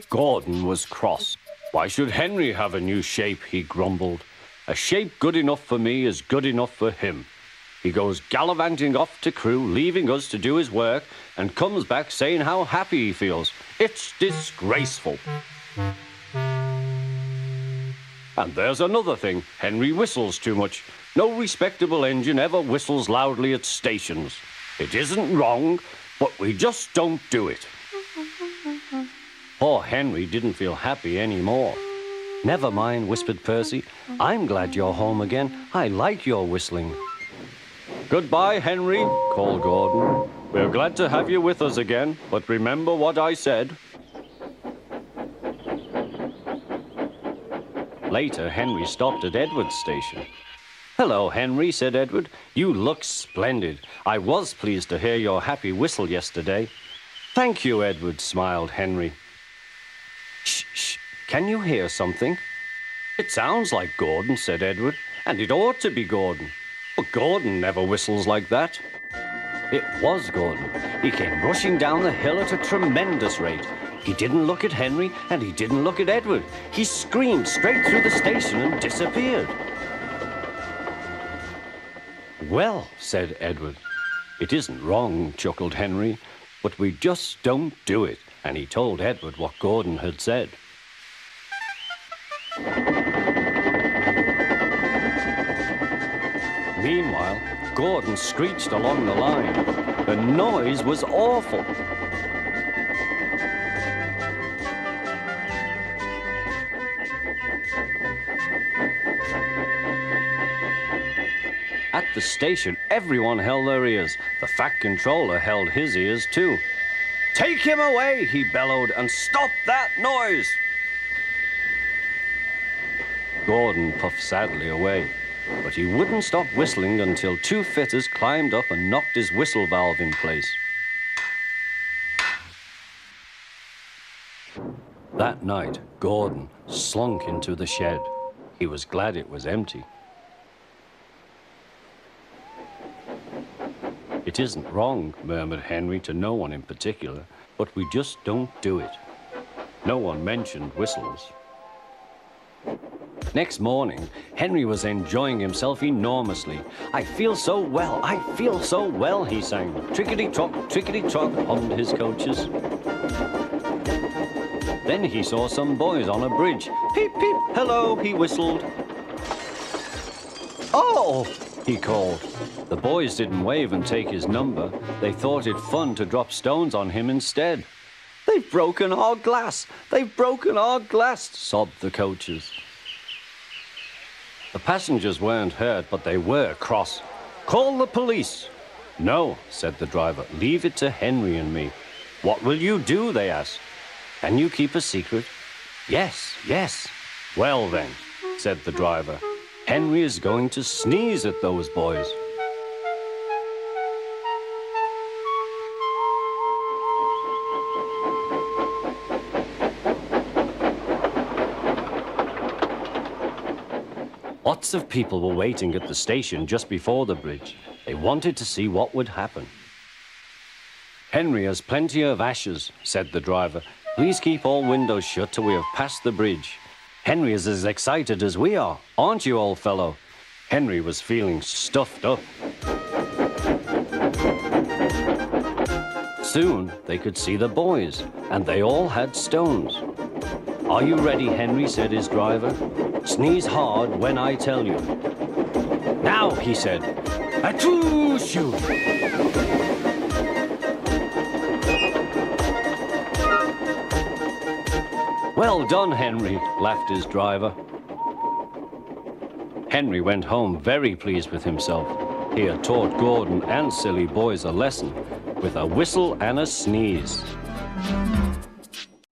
Gordon was cross. Why should Henry have a new shape, he grumbled. A shape good enough for me is good enough for him. He goes gallivanting off to Crewe, leaving us to do his work, and comes back saying how happy he feels. It's disgraceful. And there's another thing. Henry whistles too much. No respectable engine ever whistles loudly at stations. It isn't wrong, but we just don't do it. Poor Henry didn't feel happy anymore. Never mind, whispered Percy. I'm glad you're home again. I like your whistling. Goodbye, Henry, called Gordon. We're glad to have you with us again, but remember what I said. Later, Henry stopped at Edward's station. Hello, Henry, said Edward. You look splendid. I was pleased to hear your happy whistle yesterday. Thank you, Edward, smiled Henry. Shh, shh. Can you hear something? It sounds like Gordon, said Edward, and it ought to be Gordon. But Gordon never whistles like that. It was Gordon. He came rushing down the hill at a tremendous rate. He didn't look at Henry, and he didn't look at Edward. He screamed straight through the station and disappeared. Well, said Edward. It isn't wrong, chuckled Henry, but we just don't do it. And he told Edward what Gordon had said. Meanwhile, Gordon screeched along the line. The noise was awful. At the station, everyone held their ears. The Fat Controller held his ears too. Take him away, he bellowed, and stop that noise! Gordon puffed sadly away, but he wouldn't stop whistling until two fitters climbed up and knocked his whistle valve in place. That night, Gordon slunk into the shed. He was glad it was empty. It isn't wrong, murmured Henry to no one in particular, but we just don't do it. No one mentioned whistles. Next morning, Henry was enjoying himself enormously. I feel so well, he sang. Trickety-trot, hummed his coaches. Then he saw some boys on a bridge. Peep, peep, hello, he whistled. Oh, he called. The boys didn't wave and take his number. They thought it fun to drop stones on him instead. They've broken our glass, sobbed the coaches. The passengers weren't hurt, but they were cross. Call the police. No, said the driver, leave it to Henry and me. What will you do, they asked. Can you keep a secret? Yes. Well then, said the driver, Henry is going to sneeze at those boys. Lots of people were waiting at the station just before the bridge. They wanted to see what would happen. Henry has plenty of ashes, said the driver. Please keep all windows shut till we have passed the bridge. Henry is as excited as we are, aren't you, old fellow? Henry was feeling stuffed up. Soon they could see the boys, and they all had stones. Are you ready, Henry, said his driver. Sneeze hard when I tell you. Now, he said. Achoo, shoo! Well done, Henry, laughed his driver. Henry went home very pleased with himself. He had taught Gordon and silly boys a lesson with a whistle and a sneeze.